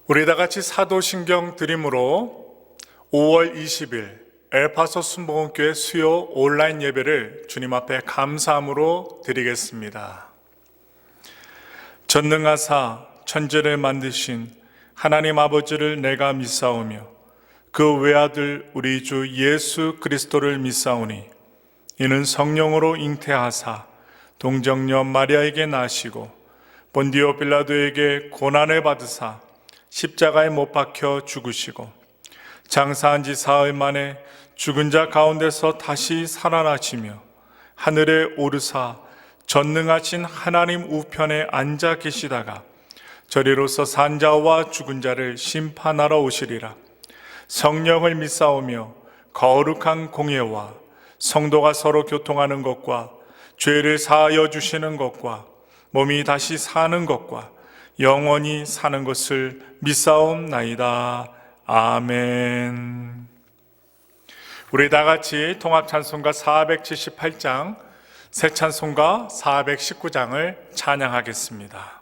우리 다 같이 사도신경 드림으로 5월 20일 엘파소 순복음교회 수요 온라인 예배를 주님 앞에 감사함으로 드리겠습니다. 전능하사 천지를 만드신 하나님 아버지를 내가 믿사오며 그 외아들 우리 주 예수 그리스도를 믿사오니 이는 성령으로 잉태하사 동정녀 마리아에게 나시고 본디오 빌라도에게 고난을 받으사 십자가에 못 박혀 죽으시고 장사한 지 사흘 만에 죽은 자 가운데서 다시 살아나시며 하늘에 오르사 전능하신 하나님 우편에 앉아 계시다가 저리로서 산 자와 죽은 자를 심판하러 오시리라. 성령을 믿사오며 거룩한 공예와 성도가 서로 교통하는 것과 죄를 사하여 주시는 것과 몸이 다시 사는 것과 영원히 사는 것을 믿사옵나이다. 아멘. 우리 다 같이 통합 찬송가 478장, 새 찬송가 419장을 찬양하겠습니다.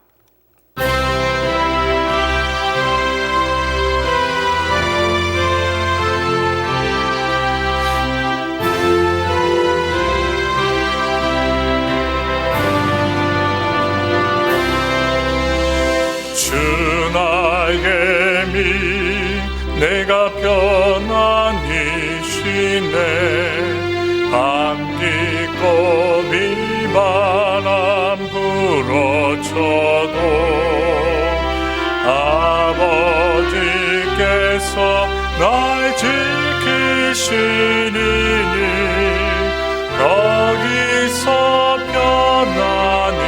주 나의 미 내가 편안히 쉬네 밤기고 비바람 불어쳐도 아버지께서 날 지키시리니 거기서 편안히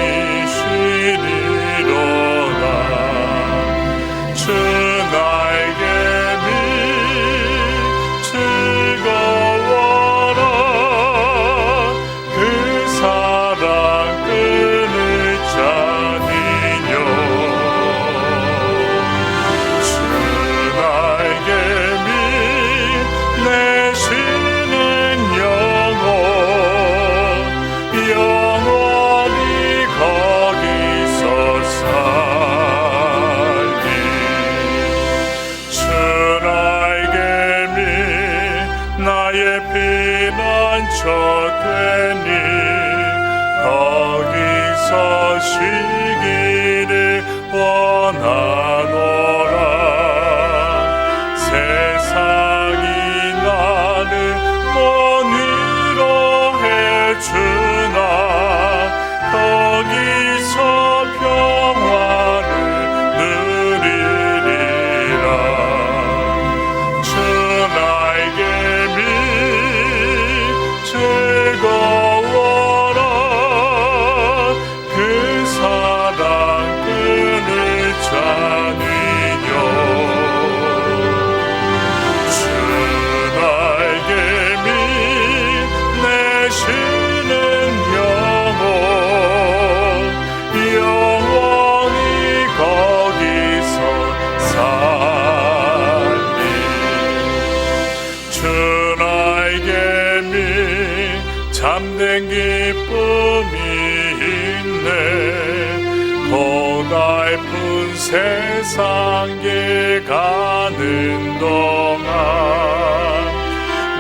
쉬리로다. 주 나에게 미 즐거워라. 그 사랑 끊을 자니요. 주 나에게 미 내 쉬는 영혼 영원히 거기서 나의 피난처 되니 거기서 쉬기를 원하노라. 세상이 나를 못 위로해 주나 거기서 평화를 누리리라. 주 나에게 즐거워라. 그 사랑 끊을 자니요. 주 나에게 내 쉬는 영혼 영원히 거기서 살리. 주 나에게 참된 기쁨이 있네. 고달픈 세상 길 가는 동안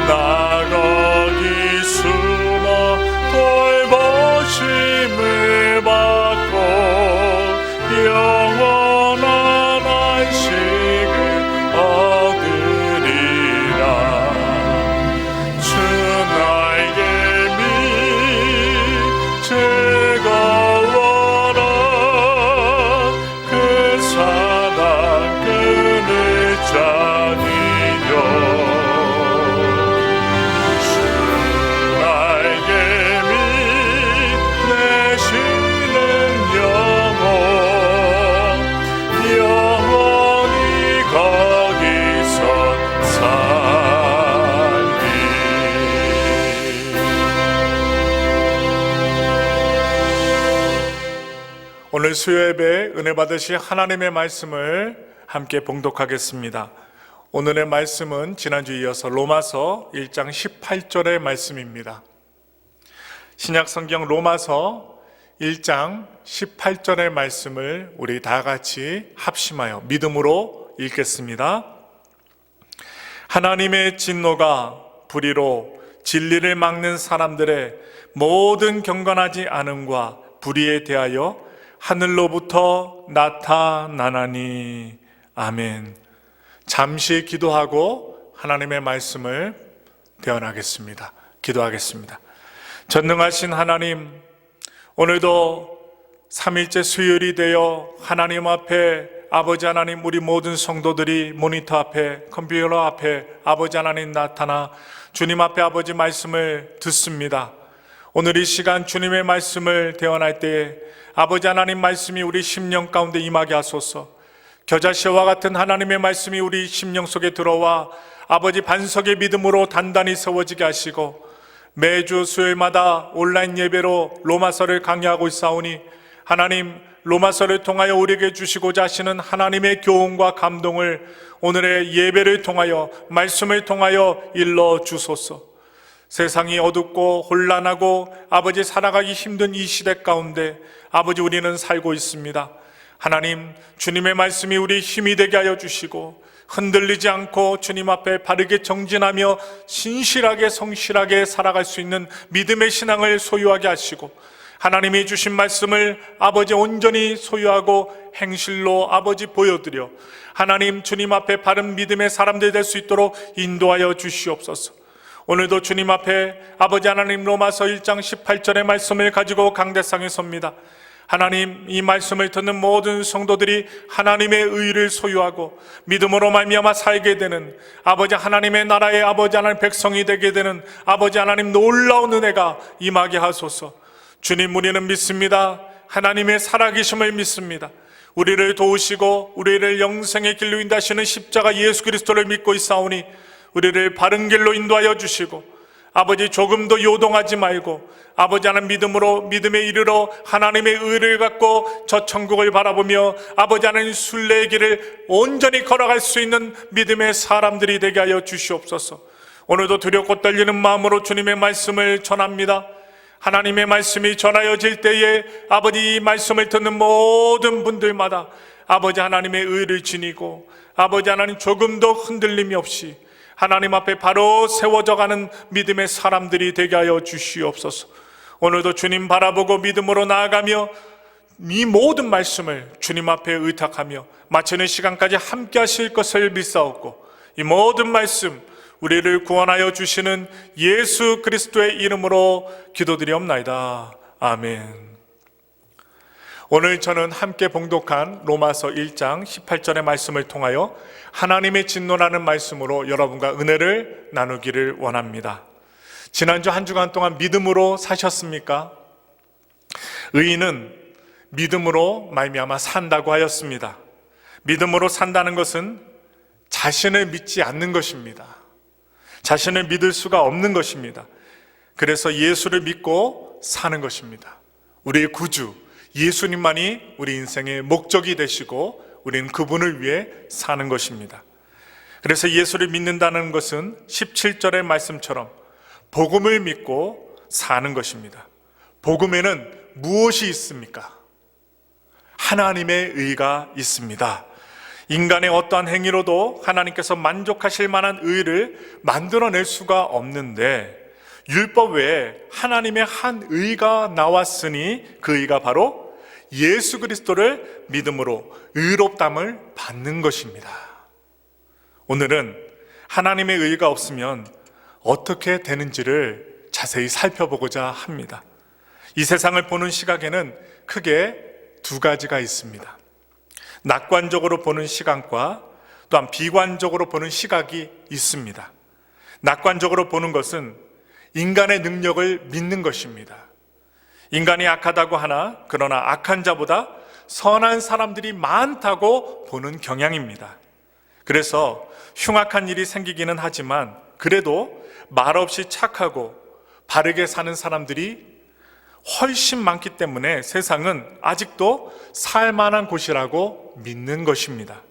나 거기 숨어 돌보심을 받고 영원한 안식을 얻으리라. 주 나에게 즐거워라. 그 사랑 끊을 자니요. 주 나에게 내 쉬는 영혼 영원히 거기서 살리. 오늘 수요예배 은혜 받으실 하나님의 말씀을 함께 봉독하겠습니다. 오늘의 말씀은 지난주에 이어서 로마서 1장 18절의 말씀입니다. 신약성경 로마서 1장 18절의 말씀을 우리 다 같이 합심하여 믿음으로 읽겠습니다. 하나님의 진노가 불의로 진리를 막는 사람들의 모든 경건하지 않음과 불의에 대하여 하늘로부터 나타나나니. 아멘. 잠시 기도하고 하나님의 말씀을 대언하겠습니다. 기도하겠습니다. 전능하신 하나님, 오늘도 3일째 수요일이 되어 하나님 앞에 아버지 하나님, 우리 모든 성도들이 모니터 앞에, 컴퓨터 앞에 아버지 하나님 나타나 주님 앞에 아버지 말씀을 듣습니다. 오늘 이 시간 주님의 말씀을 대언할 때에 아버지 하나님 말씀이 우리 심령 가운데 임하게 하소서. 겨자씨와 같은 하나님의 말씀이 우리 심령 속에 들어와 아버지 반석의 믿음으로 단단히 세워지게 하시고, 매주 수요일마다 온라인 예배로 로마서를 강의하고 있사오니 하나님, 로마서를 통하여 우리에게 주시고자 하시는 하나님의 교훈과 감동을 오늘의 예배를 통하여, 말씀을 통하여 일러 주소서. 세상이 어둡고 혼란하고 아버지 살아가기 힘든 이 시대 가운데 아버지 우리는 살고 있습니다. 하나님, 주님의 말씀이 우리 힘이 되게 하여 주시고, 흔들리지 않고 주님 앞에 바르게 정진하며 신실하게 성실하게 살아갈 수 있는 믿음의 신앙을 소유하게 하시고, 하나님이 주신 말씀을 아버지 온전히 소유하고 행실로 아버지 보여드려 하나님 주님 앞에 바른 믿음의 사람들 될 수 있도록 인도하여 주시옵소서. 오늘도 주님 앞에 아버지 하나님 로마서 1장 18절의 말씀을 가지고 강대상에 섭니다. 하나님, 이 말씀을 듣는 모든 성도들이 하나님의 의를 소유하고 믿음으로 말미암아 살게 되는 아버지 하나님의 나라의 아버지 하나님 백성이 되게 되는 아버지 하나님 놀라운 은혜가 임하게 하소서. 주님, 우리는 믿습니다. 하나님의 살아계심을 믿습니다. 우리를 도우시고 우리를 영생의 길로 인도하시는 십자가 예수 그리스도를 믿고 있사오니 우리를 바른 길로 인도하여 주시고, 아버지 조금도 요동하지 말고 아버지 하나님 믿음으로 믿음에 이르러 하나님의 의를 갖고 저 천국을 바라보며 아버지 하나님 순례의 길을 온전히 걸어갈 수 있는 믿음의 사람들이 되게 하여 주시옵소서. 오늘도 두렵고 떨리는 마음으로 주님의 말씀을 전합니다. 하나님의 말씀이 전하여질 때에 아버지 이 말씀을 듣는 모든 분들마다 아버지 하나님의 의를 지니고 아버지 하나님 조금도 흔들림이 없이 하나님 앞에 바로 세워져 가는 믿음의 사람들이 되게 하여 주시옵소서. 오늘도 주님 바라보고 믿음으로 나아가며 이 모든 말씀을 주님 앞에 의탁하며 마치는 시간까지 함께 하실 것을 믿사옵고, 이 모든 말씀 우리를 구원하여 주시는 예수 그리스도의 이름으로 기도드리옵나이다. 아멘. 오늘 저는 함께 봉독한 로마서 1장 18절의 말씀을 통하여 하나님의 진노라는 말씀으로 여러분과 은혜를 나누기를 원합니다. 지난주 한 주간 동안 믿음으로 사셨습니까? 의인은 믿음으로 말미암아 산다고 하였습니다. 믿음으로 산다는 것은 자신을 믿지 않는 것입니다. 자신을 믿을 수가 없는 것입니다. 그래서 예수를 믿고 사는 것입니다. 우리의 구주 예수님만이 우리 인생의 목적이 되시고 우리는 그분을 위해 사는 것입니다. 그래서 예수를 믿는다는 것은 17절의 말씀처럼 복음을 믿고 사는 것입니다. 복음에는 무엇이 있습니까? 하나님의 의가 있습니다. 인간의 어떠한 행위로도 하나님께서 만족하실 만한 의를 만들어낼 수가 없는데, 율법 외에 하나님의 한 의가 나왔으니 그 의가 바로 예수 그리스도를 믿음으로 의롭담을 받는 것입니다. 오늘은 하나님의 의가 없으면 어떻게 되는지를 자세히 살펴보고자 합니다. 이 세상을 보는 시각에는 크게 두 가지가 있습니다. 낙관적으로 보는 시각과 또한 비관적으로 보는 시각이 있습니다. 낙관적으로 보는 것은 인간의 능력을 믿는 것입니다. 인간이 악하다고 하나 그러나 악한 자보다 선한 사람들이 많다고 보는 경향입니다. 그래서 흉악한 일이 생기기는 하지만 그래도 말없이 착하고 바르게 사는 사람들이 훨씬 많기 때문에 세상은 아직도 살만한 곳이라고 믿는 것입니다.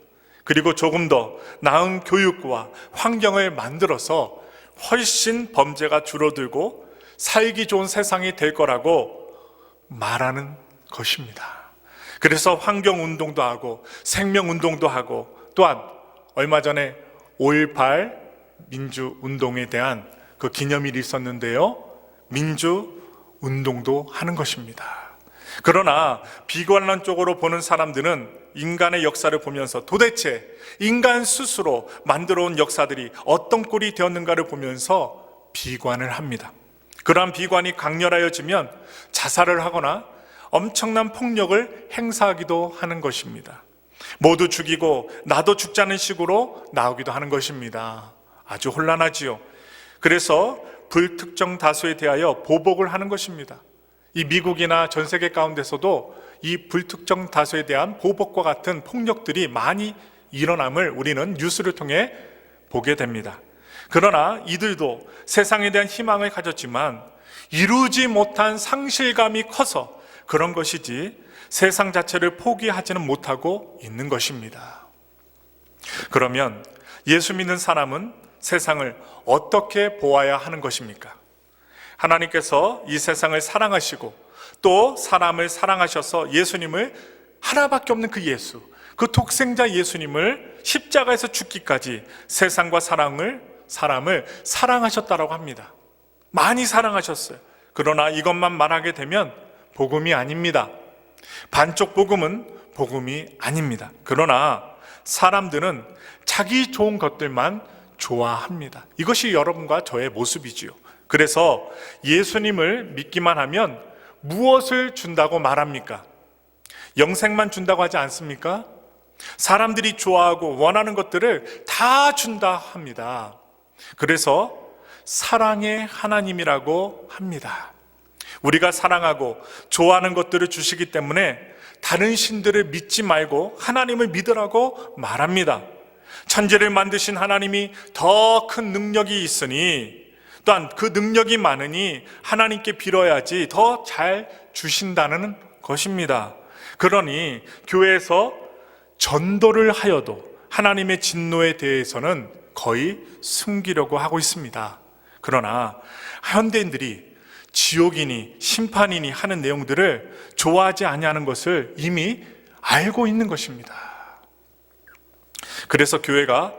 그리고 조금 더 나은 교육과 환경을 만들어서 훨씬 범죄가 줄어들고 살기 좋은 세상이 될 거라고 말하는 것입니다. 그래서 환경운동도 하고 생명운동도 하고 또한 얼마 전에 5.18 민주운동에 대한 그 기념일이 있었는데요, 민주운동도 하는 것입니다. 그러나 비관론적으로 보는 사람들은 인간의 역사를 보면서 도대체 인간 스스로 만들어 온 역사들이 어떤 꼴이 되었는가를 보면서 비관을 합니다. 그러한 비관이 강렬하여지면 자살을 하거나 엄청난 폭력을 행사하기도 하는 것입니다. 모두 죽이고 나도 죽자는 식으로 나오기도 하는 것입니다. 아주 혼란하지요. 그래서 불특정 다수에 대하여 보복을 하는 것입니다. 이 미국이나 전 세계 가운데서도 이 불특정 다수에 대한 보복과 같은 폭력들이 많이 일어남을 우리는 뉴스를 통해 보게 됩니다. 그러나 이들도 세상에 대한 희망을 가졌지만 이루지 못한 상실감이 커서 그런 것이지 세상 자체를 포기하지는 못하고 있는 것입니다. 그러면 예수 믿는 사람은 세상을 어떻게 보아야 하는 것입니까? 하나님께서 이 세상을 사랑하시고 또 사람을 사랑하셔서 예수님을, 하나밖에 없는 그 예수, 그 독생자 예수님을 십자가에서 죽기까지 세상과 사람을 사랑하셨다라고 합니다. 많이 사랑하셨어요. 그러나 이것만 말하게 되면 복음이 아닙니다. 반쪽 복음은 복음이 아닙니다. 그러나 사람들은 자기 좋은 것들만 좋아합니다. 이것이 여러분과 저의 모습이지요. 그래서 예수님을 믿기만 하면 무엇을 준다고 말합니까? 영생만 준다고 하지 않습니까? 사람들이 좋아하고 원하는 것들을 다 준다 합니다. 그래서 사랑의 하나님이라고 합니다. 우리가 사랑하고 좋아하는 것들을 주시기 때문에 다른 신들을 믿지 말고 하나님을 믿으라고 말합니다. 천지를 만드신 하나님이 더 큰 능력이 있으니, 또한 그 능력이 많으니 하나님께 빌어야지 더 잘 주신다는 것입니다. 그러니 교회에서 전도를 하여도 하나님의 진노에 대해서는 거의 숨기려고 하고 있습니다. 그러나 현대인들이 지옥이니 심판이니 하는 내용들을 좋아하지 아니하는 것을 이미 알고 있는 것입니다. 그래서 교회가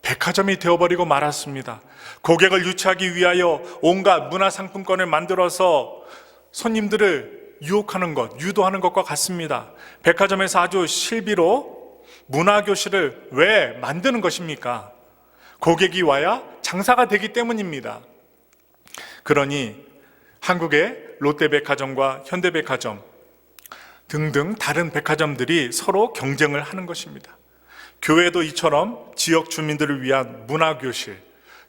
백화점이 되어버리고 말았습니다. 고객을 유치하기 위하여 온갖 문화상품권을 만들어서 손님들을 유혹하는 것, 유도하는 것과 같습니다. 백화점에서 아주 실비로 문화교실을 왜 만드는 것입니까? 고객이 와야 장사가 되기 때문입니다. 그러니 한국의 롯데백화점과 현대백화점 등등 다른 백화점들이 서로 경쟁을 하는 것입니다. 교회도 이처럼 지역 주민들을 위한 문화교실,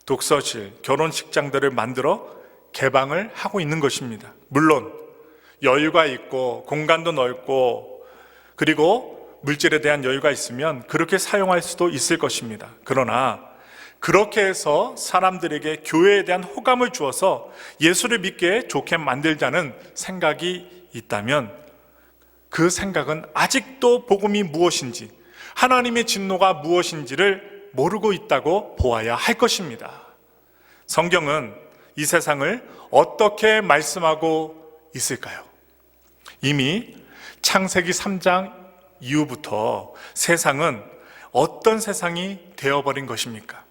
독서실, 결혼식장들을 만들어 개방을 하고 있는 것입니다. 물론 여유가 있고 공간도 넓고 그리고 물질에 대한 여유가 있으면 그렇게 사용할 수도 있을 것입니다. 그러나 그렇게 해서 사람들에게 교회에 대한 호감을 주어서 예수를 믿게 좋게 만들자는 생각이 있다면 그 생각은 아직도 복음이 무엇인지, 하나님의 진노가 무엇인지를 모르고 있다고 보아야 할 것입니다. 성경은 이 세상을 어떻게 말씀하고 있을까요? 이미 창세기 3장 이후부터 세상은 어떤 세상이 되어버린 것입니까?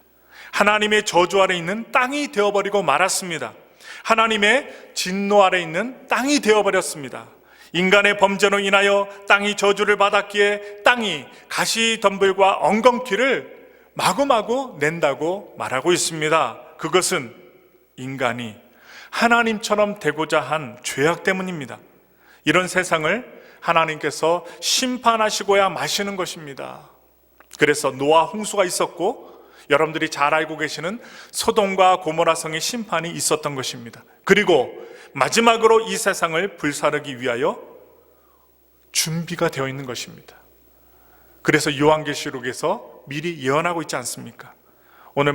하나님의 저주 아래 있는 땅이 되어버리고 말았습니다. 하나님의 진노 아래 있는 땅이 되어버렸습니다. 인간의 범죄로 인하여 땅이 저주를 받았기에 땅이 가시덤불과 엉겅퀴를 마구마구 낸다고 말하고 있습니다. 그것은 인간이 하나님처럼 되고자 한 죄악 때문입니다. 이런 세상을 하나님께서 심판하시고야 마시는 것입니다. 그래서 노아 홍수가 있었고 여러분들이 잘 알고 계시는 소돔과 고모라 성의 심판이 있었던 것입니다. 그리고 마지막으로 이 세상을 불사르기 위하여 준비가 되어 있는 것입니다. 그래서 요한계시록에서 미리 예언하고 있지 않습니까? 오늘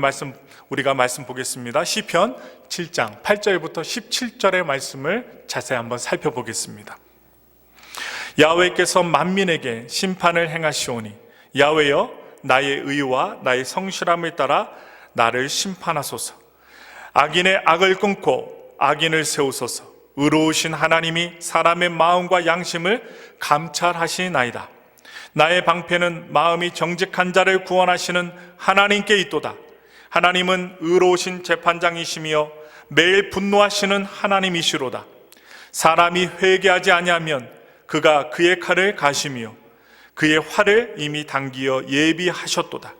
우리가 말씀 보겠습니다. 시편 7장 8절부터 17절의 말씀을 자세히 한번 살펴보겠습니다. 야훼께서 만민에게 심판을 행하시오니 야훼여 나의 의와 나의 성실함을 따라 나를 심판하소서. 악인의 악을 끊고 악인을 세우소서. 의로우신 하나님이 사람의 마음과 양심을 감찰하시나이다. 나의 방패는 마음이 정직한 자를 구원하시는 하나님께 있도다. 하나님은 의로우신 재판장이시며 매일 분노하시는 하나님이시로다. 사람이 회개하지 아니하면 그가 그의 칼을 가시며 그의 활을 이미 당기어 예비하셨도다.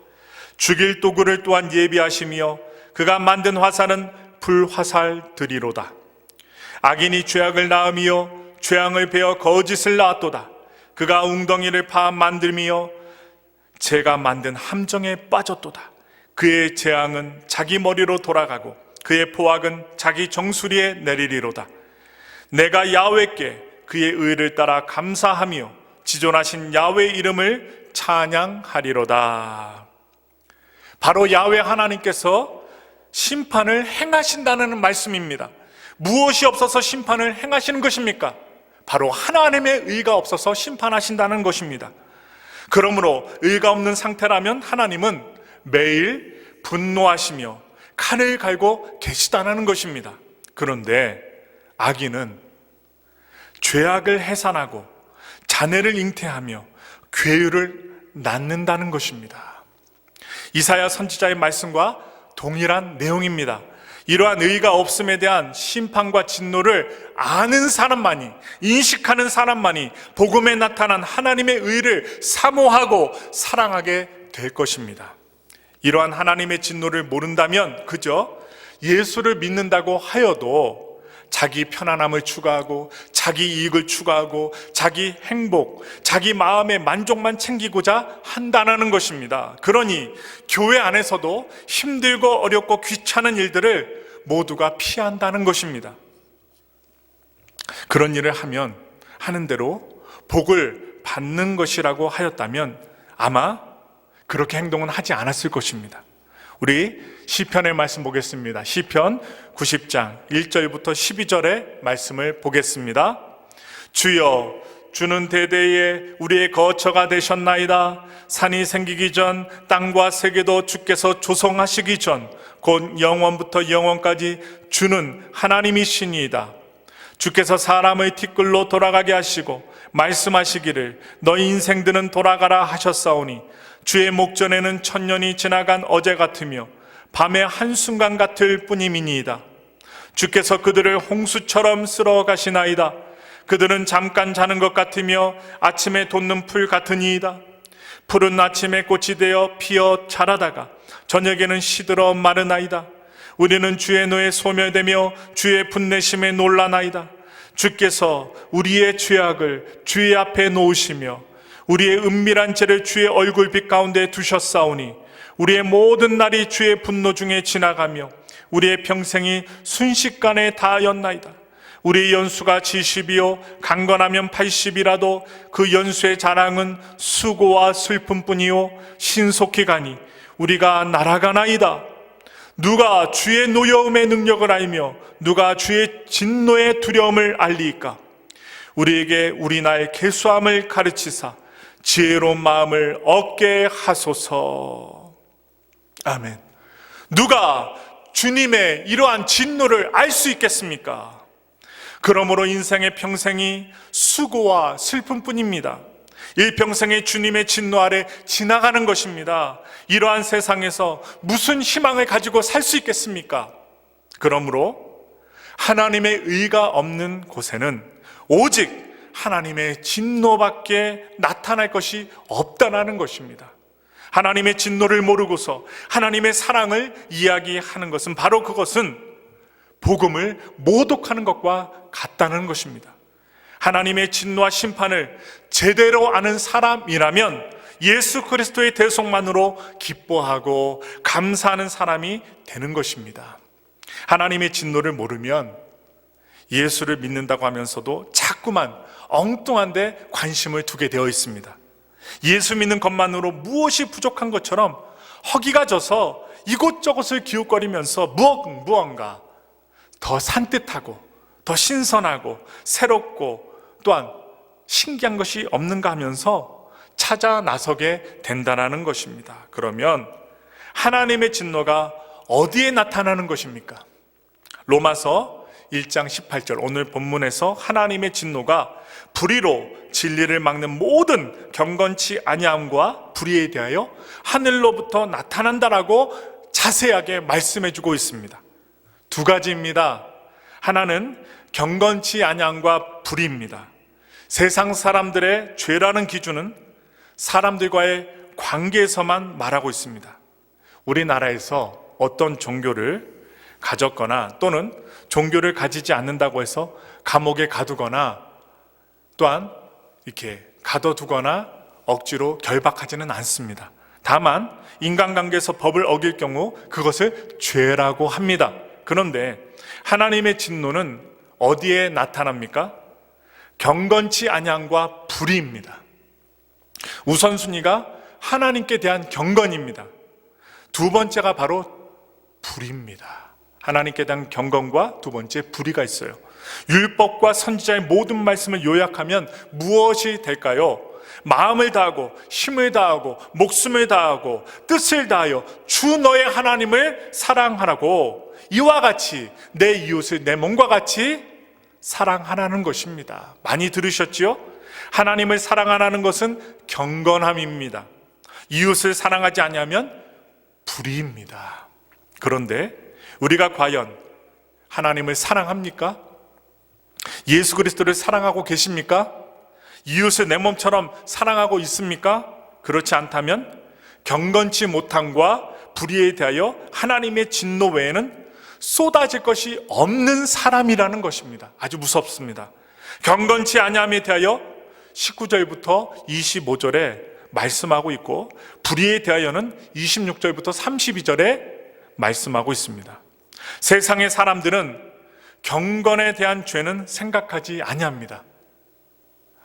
죽일 도구를 또한 예비하시며 그가 만든 화살은 불화살들이로다. 악인이 죄악을 낳으며 죄악을 베어 거짓을 낳았도다. 그가 웅덩이를 파 만들며 제가 만든 함정에 빠졌도다. 그의 재앙은 자기 머리로 돌아가고 그의 포악은 자기 정수리에 내리리로다. 내가 야훼께 그의 의를 따라 감사하며 지존하신 야훼 이름을 찬양하리로다. 바로 야훼 하나님께서 심판을 행하신다는 말씀입니다. 무엇이 없어서 심판을 행하시는 것입니까? 바로 하나님의 의가 없어서 심판하신다는 것입니다. 그러므로 의가 없는 상태라면 하나님은 매일 분노하시며 칼을 갈고 계시다는 것입니다. 그런데 악인은 죄악을 해산하고 자네를 잉태하며 괴유를 낳는다는 것입니다. 이사야 선지자의 말씀과 동일한 내용입니다. 이러한 의가 없음에 대한 심판과 진노를 아는 사람만이, 인식하는 사람만이 복음에 나타난 하나님의 의를 사모하고 사랑하게 될 것입니다. 이러한 하나님의 진노를 모른다면 그저 예수를 믿는다고 하여도 자기 편안함을 추구하고 자기 이익을 추구하고 자기 행복, 자기 마음의 만족만 챙기고자 한다는 것입니다. 그러니 교회 안에서도 힘들고 어렵고 귀찮은 일들을 모두가 피한다는 것입니다. 그런 일을 하는 대로 복을 받는 것이라고 하였다면 아마 그렇게 행동은 하지 않았을 것입니다. 우리 시편의 말씀 보겠습니다. 시편 90장 1절부터 12절의 말씀을 보겠습니다. 주여, 주는 대대에 우리의 거처가 되셨나이다. 산이 생기기 전 땅과 세계도 주께서 조성하시기 전 곧 영원부터 영원까지 주는 하나님이시니이다. 주께서 사람의 티끌로 돌아가게 하시고 말씀하시기를 너희 인생들은 돌아가라 하셨사오니 주의 목전에는 천년이 지나간 어제 같으며 밤의 한순간 같을 뿐임이니이다. 주께서 그들을 홍수처럼 쓸어 가시나이다. 그들은 잠깐 자는 것 같으며 아침에 돋는 풀 같으니이다. 푸른 아침에 꽃이 되어 피어 자라다가 저녁에는 시들어 마르나이다. 우리는 주의 노에 소멸되며 주의 분내심에 놀라나이다. 주께서 우리의 죄악을 주의 앞에 놓으시며 우리의 은밀한 죄를 주의 얼굴빛 가운데 두셨사오니 우리의 모든 날이 주의 분노 중에 지나가며 우리의 평생이 순식간에 다하였나이다. 우리의 연수가 70이요 강건하면 80이라도 그 연수의 자랑은 수고와 슬픔뿐이요 신속히 가니 우리가 날아가나이다. 누가 주의 노여움의 능력을 알며 누가 주의 진노의 두려움을 알리이까? 우리에게 우리 나의 계수함을 가르치사 지혜로운 마음을 얻게 하소서. 아멘. 누가 주님의 이러한 진노를 알 수 있겠습니까? 그러므로 인생의 평생이 수고와 슬픔뿐입니다. 일평생의 주님의 진노 아래 지나가는 것입니다. 이러한 세상에서 무슨 희망을 가지고 살 수 있겠습니까? 그러므로 하나님의 의가 없는 곳에는 오직 하나님의 진노밖에 나타날 것이 없다는 것입니다. 하나님의 진노를 모르고서 하나님의 사랑을 이야기하는 것은 바로 그것은 복음을 모독하는 것과 같다는 것입니다. 하나님의 진노와 심판을 제대로 아는 사람이라면 예수 그리스도의 대속만으로 기뻐하고 감사하는 사람이 되는 것입니다. 하나님의 진노를 모르면 예수를 믿는다고 하면서도 자꾸만 엉뚱한 데 관심을 두게 되어 있습니다. 예수 믿는 것만으로 무엇이 부족한 것처럼 허기가 져서 이곳저곳을 기웃거리면서 무언가 더 산뜻하고 더 신선하고 새롭고 또한 신기한 것이 없는가 하면서 찾아 나서게 된다는 것입니다. 그러면 하나님의 진노가 어디에 나타나는 것입니까? 로마서 1장 18절 오늘 본문에서 하나님의 진노가 불의로 진리를 막는 모든 경건치 아니함과 불의에 대하여 하늘로부터 나타난다라고 자세하게 말씀해 주고 있습니다. 두 가지입니다. 하나는 경건치 아니함과 불의입니다. 세상 사람들의 죄라는 기준은 사람들과의 관계에서만 말하고 있습니다. 우리나라에서 어떤 종교를 가졌거나 또는 종교를 가지지 않는다고 해서 감옥에 가두거나 또한 이렇게 가둬두거나 억지로 결박하지는 않습니다. 다만 인간관계에서 법을 어길 경우 그것을 죄라고 합니다. 그런데 하나님의 진노는 어디에 나타납니까? 경건치 아니함과 불의입니다. 우선순위가 하나님께 대한 경건입니다. 두 번째가 바로 불의입니다. 하나님께 대한 경건과 두 번째 불의가 있어요. 율법과 선지자의 모든 말씀을 요약하면 무엇이 될까요? 마음을 다하고 힘을 다하고 목숨을 다하고 뜻을 다하여 주 너의 하나님을 사랑하라고 이와 같이 내 이웃을 내 몸과 같이 사랑하라는 것입니다. 많이 들으셨지요? 하나님을 사랑하라는 것은 경건함입니다. 이웃을 사랑하지 않으면 불의입니다. 그런데 우리가 과연 하나님을 사랑합니까? 예수 그리스도를 사랑하고 계십니까? 이웃을 내 몸처럼 사랑하고 있습니까? 그렇지 않다면 경건치 못함과 불의에 대하여 하나님의 진노 외에는 쏟아질 것이 없는 사람이라는 것입니다. 아주 무섭습니다. 경건치 아니함에 대하여 19절부터 25절에 말씀하고 있고 불의에 대하여는 26절부터 32절에 말씀하고 있습니다. 세상의 사람들은 경건에 대한 죄는 생각하지 아니합니다.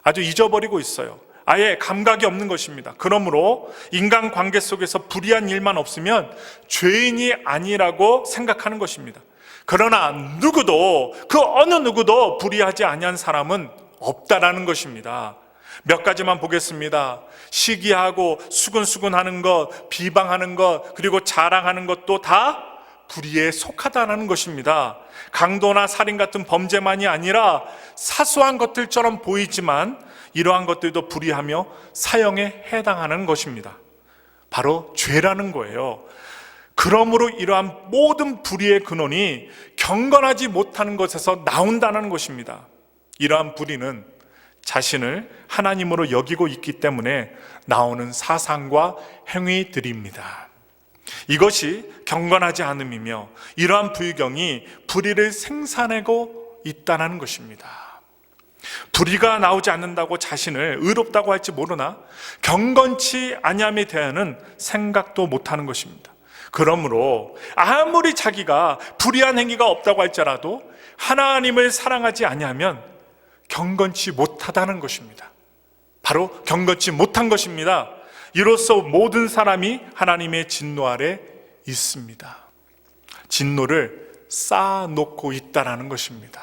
아주 잊어버리고 있어요. 아예 감각이 없는 것입니다. 그러므로 인간관계 속에서 불의한 일만 없으면 죄인이 아니라고 생각하는 것입니다. 그러나 누구도 그 어느 누구도 불의하지 아니한 사람은 없다라는 것입니다. 몇 가지만 보겠습니다. 시기하고 수근수근하는 것, 비방하는 것, 그리고 자랑하는 것도 다 불의에 속하다는 것입니다. 강도나 살인 같은 범죄만이 아니라 사소한 것들처럼 보이지만 이러한 것들도 불의하며 사형에 해당하는 것입니다. 바로 죄라는 거예요. 그러므로 이러한 모든 불의의 근원이 경건하지 못하는 것에서 나온다는 것입니다. 이러한 불의는 자신을 하나님으로 여기고 있기 때문에 나오는 사상과 행위들입니다. 이것이 경건하지 않음이며 이러한 불경이 불의를 생산하고 있다는 것입니다. 불의가 나오지 않는다고 자신을 의롭다고 할지 모르나 경건치 아니함에 대하여는 생각도 못하는 것입니다. 그러므로 아무리 자기가 불의한 행위가 없다고 할지라도 하나님을 사랑하지 아니하면 경건치 못하다는 것입니다. 바로 경건치 못한 것입니다. 이로써 모든 사람이 하나님의 진노 아래 있습니다. 진노를 쌓아놓고 있다는 것입니다.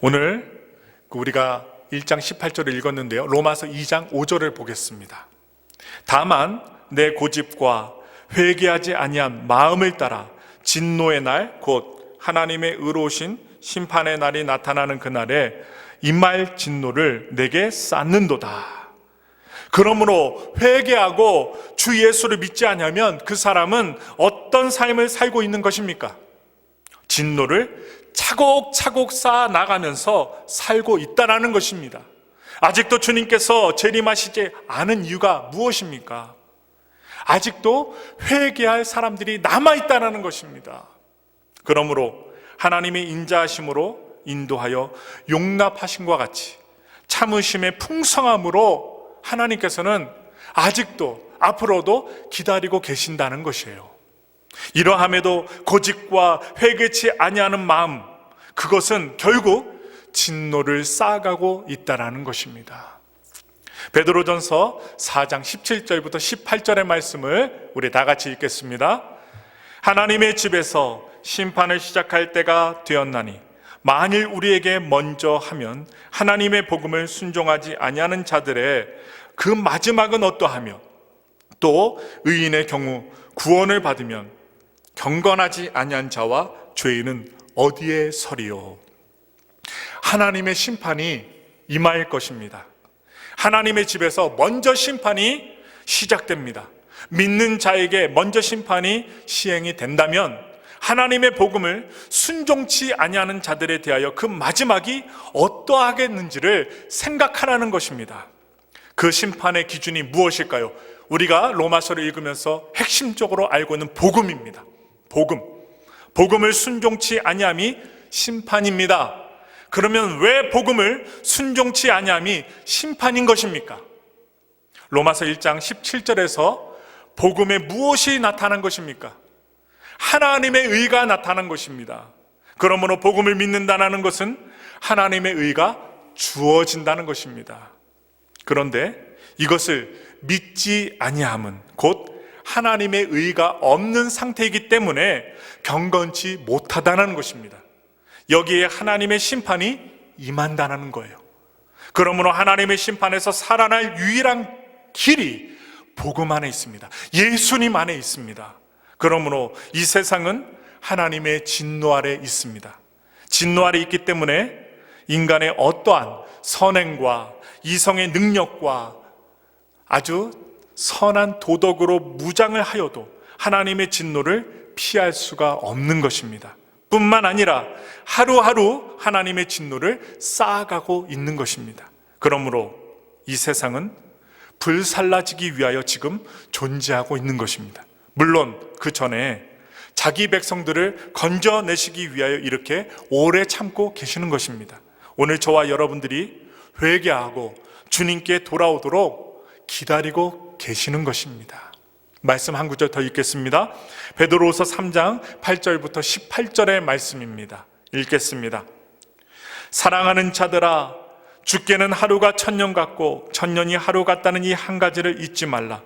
오늘 우리가 1장 18절을 읽었는데요. 로마서 2장 5절을 보겠습니다. 다만 내 고집과 회개하지 아니한 마음을 따라 진노의 날 곧 하나님의 의로우신 심판의 날이 나타나는 그날에 임할 진노를 내게 쌓는도다. 그러므로 회개하고 주 예수를 믿지 않으면 그 사람은 어떤 삶을 살고 있는 것입니까? 진노를 차곡차곡 쌓아 나가면서 살고 있다는 것입니다. 아직도 주님께서 재림하시지 않은 이유가 무엇입니까? 아직도 회개할 사람들이 남아있다는 것입니다. 그러므로 하나님의 인자하심으로 인도하여 용납하심과 같이 참으심의 풍성함으로 하나님께서는 아직도 앞으로도 기다리고 계신다는 것이에요. 이러함에도 고집과 회개치 아니하는 마음, 그것은 결국 진노를 쌓아가고 있다는 것입니다. 베드로전서 4장 17절부터 18절의 말씀을 우리 다 같이 읽겠습니다. 하나님의 집에서 심판을 시작할 때가 되었나니 만일 우리에게 먼저 하면 하나님의 복음을 순종하지 아니하는 자들의 그 마지막은 어떠하며 또 의인의 경우 구원을 받으면 경건하지 아니한 자와 죄인은 어디에 서리요? 하나님의 심판이 임할 것입니다. 하나님의 집에서 먼저 심판이 시작됩니다. 믿는 자에게 먼저 심판이 시행이 된다면 하나님의 복음을 순종치 아니하는 자들에 대하여 그 마지막이 어떠하겠는지를 생각하라는 것입니다. 그 심판의 기준이 무엇일까요? 우리가 로마서를 읽으면서 핵심적으로 알고 있는 복음입니다. 복음을 순종치 아니함이 심판입니다. 그러면 왜 복음을 순종치 아니함이 심판인 것입니까? 로마서 1장 17절에서 복음에 무엇이 나타난 것입니까? 하나님의 의가 나타난 것입니다. 그러므로 복음을 믿는다는 것은 하나님의 의가 주어진다는 것입니다. 그런데 이것을 믿지 아니함은 곧 하나님의 의가 없는 상태이기 때문에 경건치 못하다는 것입니다. 여기에 하나님의 심판이 임한다는 거예요. 그러므로 하나님의 심판에서 살아날 유일한 길이 복음 안에 있습니다. 예수님 안에 있습니다. 그러므로 이 세상은 하나님의 진노 아래 있습니다. 진노 아래 있기 때문에 인간의 어떠한 선행과 이성의 능력과 아주 선한 도덕으로 무장을 하여도 하나님의 진노를 피할 수가 없는 것입니다. 뿐만 아니라 하루하루 하나님의 진노를 쌓아가고 있는 것입니다. 그러므로 이 세상은 불살라지기 위하여 지금 존재하고 있는 것입니다. 물론 그 전에 자기 백성들을 건져내시기 위하여 이렇게 오래 참고 계시는 것입니다. 오늘 저와 여러분들이 회개하고 주님께 돌아오도록 기다리고 계시는 것입니다. 말씀 한 구절 더 읽겠습니다. 베드로후서 3장 8절부터 18절의 말씀입니다. 읽겠습니다. 사랑하는 자들아, 주께는 하루가 천년 같고 천년이 하루 같다는 이 한 가지를 잊지 말라.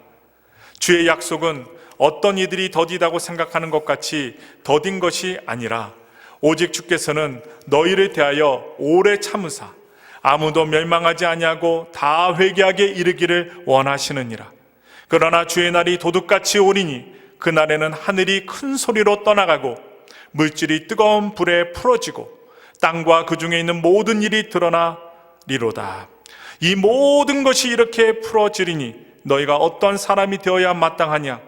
주의 약속은 어떤 이들이 더디다고 생각하는 것 같이 더딘 것이 아니라 오직 주께서는 너희를 대하여 오래 참으사 아무도 멸망하지 아니하고 다 회개하게 이르기를 원하시느니라. 그러나 주의 날이 도둑같이 오리니 그날에는 하늘이 큰 소리로 떠나가고 물질이 뜨거운 불에 풀어지고 땅과 그 중에 있는 모든 일이 드러나리로다. 이 모든 것이 이렇게 풀어지리니 너희가 어떤 사람이 되어야 마땅하냐?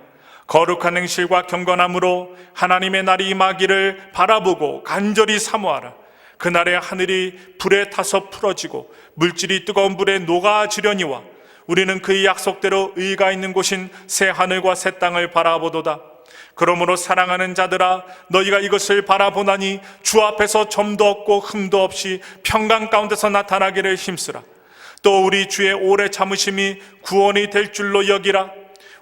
거룩한 행실과 경건함으로 하나님의 날이 임하기를 바라보고 간절히 사모하라. 그날에 하늘이 불에 타서 풀어지고 물질이 뜨거운 불에 녹아지려니와 우리는 그의 약속대로 의가 있는 곳인 새 하늘과 새 땅을 바라보도다. 그러므로 사랑하는 자들아, 너희가 이것을 바라보나니 주 앞에서 점도 없고 흠도 없이 평강 가운데서 나타나기를 힘쓰라. 또 우리 주의 오래 참으심이 구원이 될 줄로 여기라.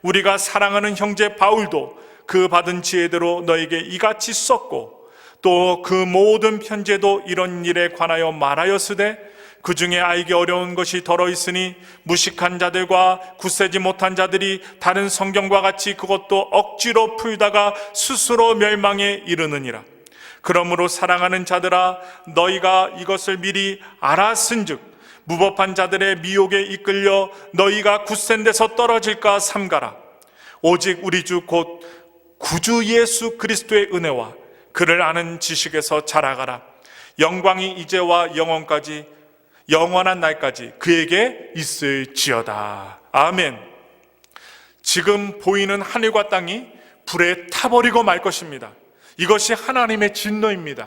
우리가 사랑하는 형제 바울도 그 받은 지혜대로 너에게 이같이 썼고 또 그 모든 편지에도 이런 일에 관하여 말하였으되 그 중에 알기 어려운 것이 덜어 있으니 무식한 자들과 굳세지 못한 자들이 다른 성경과 같이 그것도 억지로 풀다가 스스로 멸망에 이르느니라. 그러므로 사랑하는 자들아, 너희가 이것을 미리 알았은즉 무법한 자들의 미혹에 이끌려 너희가 굳센 데서 떨어질까 삼가라. 오직 우리 주 곧 구주 예수 그리스도의 은혜와 그를 아는 지식에서 자라가라. 영광이 이제와 영원까지 영원한 날까지 그에게 있을지어다. 아멘. 지금 보이는 하늘과 땅이 불에 타버리고 말 것입니다. 이것이 하나님의 진노입니다.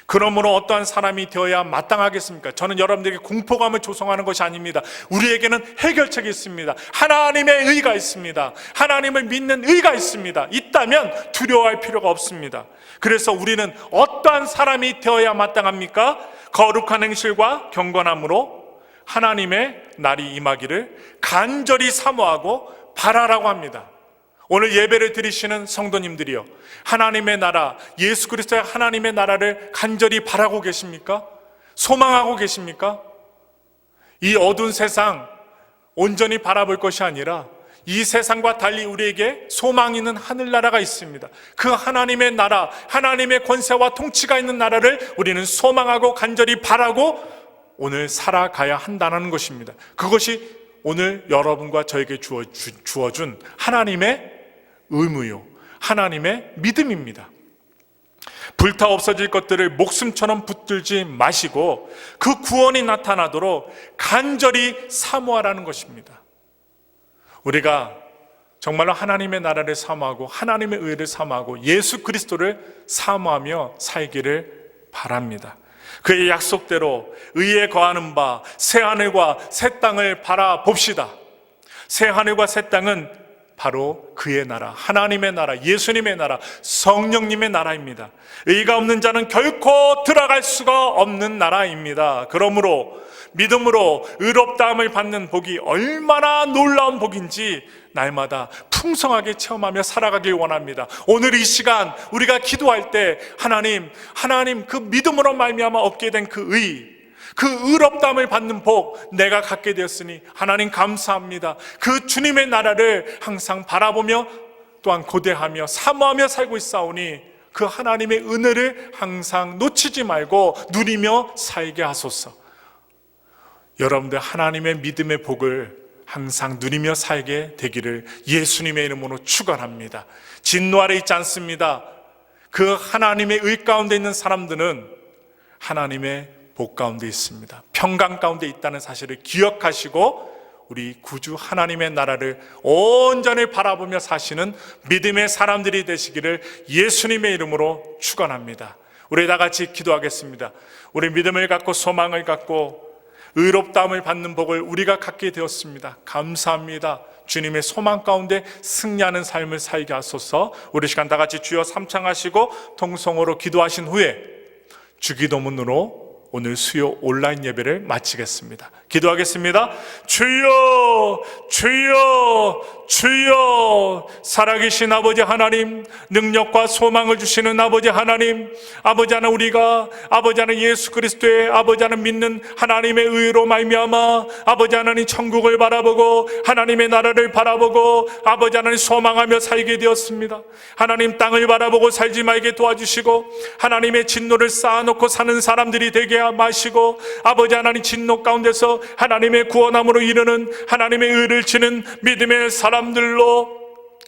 그러므로 어떠한 사람이 되어야 마땅하겠습니까? 저는 여러분들에게 공포감을 조성하는 것이 아닙니다. 우리에게는 해결책이 있습니다. 하나님의 의가 있습니다. 하나님을 믿는 의가 있습니다. 있다면 두려워할 필요가 없습니다. 그래서 우리는 어떠한 사람이 되어야 마땅합니까? 거룩한 행실과 경건함으로 하나님의 날이 임하기를 간절히 사모하고 바라라고 합니다. 오늘 예배를 드리시는 성도님들이요, 하나님의 나라, 예수 그리스도의 하나님의 나라를 간절히 바라고 계십니까? 소망하고 계십니까? 이 어두운 세상 온전히 바라볼 것이 아니라 이 세상과 달리 우리에게 소망 있는 하늘나라가 있습니다. 그 하나님의 나라, 하나님의 권세와 통치가 있는 나라를 우리는 소망하고 간절히 바라고 오늘 살아가야 한다는 것입니다. 그것이 오늘 여러분과 저에게 주어준 하나님의 의무요, 하나님의 믿음입니다. 불타 없어질 것들을 목숨처럼 붙들지 마시고 그 구원이 나타나도록 간절히 사모하라는 것입니다. 우리가 정말로 하나님의 나라를 사모하고 하나님의 의를 사모하고 예수 그리스도를 사모하며 살기를 바랍니다. 그의 약속대로 의에 거하는 바 새하늘과 새 땅을 바라봅시다. 새하늘과 새 땅은 바로 그의 나라, 하나님의 나라, 예수님의 나라, 성령님의 나라입니다. 의가 없는 자는 결코 들어갈 수가 없는 나라입니다. 그러므로 믿음으로 의롭다함을 받는 복이 얼마나 놀라운 복인지 날마다 풍성하게 체험하며 살아가길 원합니다. 오늘 이 시간 우리가 기도할 때 하나님 그 믿음으로 말미암아 얻게 된 그 의롭다함을 받는 복 내가 갖게 되었으니 하나님 감사합니다. 그 주님의 나라를 항상 바라보며 또한 고대하며 사모하며 살고 있사오니 그 하나님의 은혜를 항상 놓치지 말고 누리며 살게 하소서. 여러분들 하나님의 믿음의 복을 항상 누리며 살게 되기를 예수님의 이름으로 축원합니다. 진노 아래 있지 않습니다. 그 하나님의 의 가운데 있는 사람들은 하나님의 복 가운데 있습니다. 평강 가운데 있다는 사실을 기억하시고 우리 구주 하나님의 나라를 온전히 바라보며 사시는 믿음의 사람들이 되시기를 예수님의 이름으로 축원합니다. 우리 다 같이 기도하겠습니다. 우리 믿음을 갖고 소망을 갖고 의롭다함을 받는 복을 우리가 갖게 되었습니다. 감사합니다. 주님의 소망 가운데 승리하는 삶을 살게 하소서. 우리 시간 다 같이 주여 삼창하시고 통성으로 기도하신 후에 주기도문으로 오늘 수요 온라인 예배를 마치겠습니다. 기도하겠습니다. 주여 주여 주여, 살아계신 아버지 하나님, 능력과 소망을 주시는 아버지 하나님, 아버지 하나님, 우리가 아버지 하나님 예수 그리스도의 아버지 하나님 믿는 하나님의 의로 말미암아 아버지 하나님 천국을 바라보고 하나님의 나라를 바라보고 아버지 하나님 소망하며 살게 되었습니다. 하나님 땅을 바라보고 살지 말게 도와주시고 하나님의 진노를 쌓아놓고 사는 사람들이 되게 마시고 아버지 하나님 진노 가운데서 하나님의 구원함으로 이르는 하나님의 의를 지는 믿음의 사람들로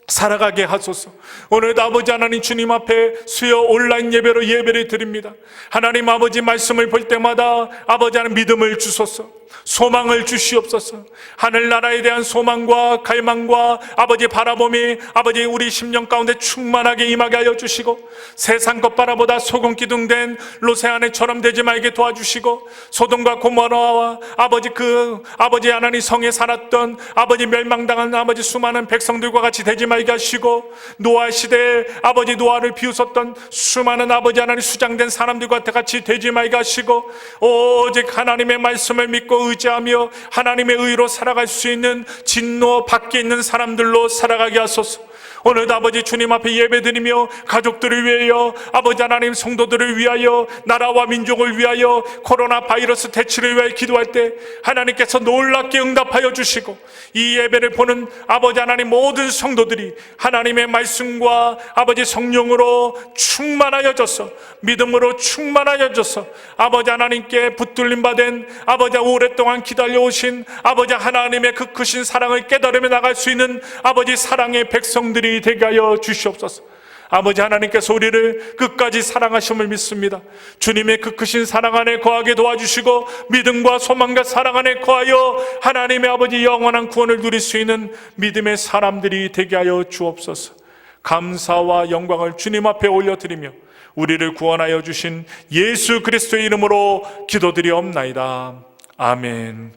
살아가게 하소서. 오늘도 아버지 하나님 주님 앞에 수요 온라인 예배로 예배를 드립니다. 하나님 아버지 말씀을 볼 때마다 아버지 하나님 믿음을 주소서, 소망을 주시옵소서. 하늘나라에 대한 소망과 갈망과 아버지 바라봄이 아버지 우리 심령 가운데 충만하게 임하게 하여 주시고 세상 것 바라보다 소금 기둥된 로세아네처럼 되지 말게 도와주시고 소돔과 고모라와 아버지 하나님 성에 살았던 아버지 멸망당한 아버지 수많은 백성들과 같이 되지 말게 하시고 노아 시대에 아버지 노아를 비웃었던 수많은 아버지 하나님 수장된 사람들과 같이 되지 말게 하시고 오직 하나님의 말씀을 믿고 의지하며 하나님의 의로 살아갈 수 있는 진노 밖에 있는 사람들로 살아가게 하소서. 오늘도 아버지 주님 앞에 예배드리며 가족들을 위하여 아버지 하나님 성도들을 위하여 나라와 민족을 위하여 코로나 바이러스 대치를 위하여 기도할 때 하나님께서 놀랍게 응답하여 주시고 이 예배를 보는 아버지 하나님 모든 성도들이 하나님의 말씀과 아버지 성령으로 충만하여져서 믿음으로 충만하여져서 아버지 하나님께 붙들림 받은 아버지 오랫동안 기다려오신 아버지 하나님의 그 크신 사랑을 깨달으며 나갈 수 있는 아버지 사랑의 백성들이 되게 하여 주시옵소서. 아버지 하나님께서 우리를 끝까지 사랑하심을 믿습니다. 주님의 그 크신 사랑 안에 거하게 도와주시고 믿음과 소망과 사랑 안에 거하여 하나님의 아버지 영원한 구원을 누릴 수 있는 믿음의 사람들이 되게 하여 주옵소서. 감사와 영광을 주님 앞에 올려드리며 우리를 구원하여 주신 예수 그리스도의 이름으로 기도드리옵나이다. 아멘.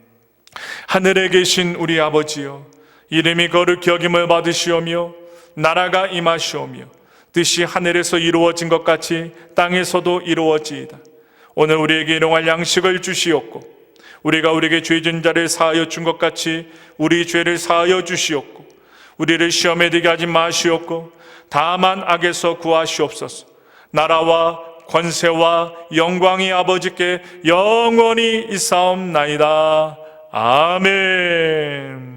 하늘에 계신 우리 아버지여, 이름이 거룩히 여김을 받으시오며 나라가 임하시오며 뜻이 하늘에서 이루어진 것 같이 땅에서도 이루어지이다. 오늘 우리에게 일용할 양식을 주시옵고 우리가 우리에게 죄진 자를 사하여 준 것 같이 우리 죄를 사하여 주시옵고 우리를 시험에 들게 하지 마시옵고 다만 악에서 구하시옵소서. 나라와 권세와 영광이 아버지께 영원히 있사옵나이다. 아멘.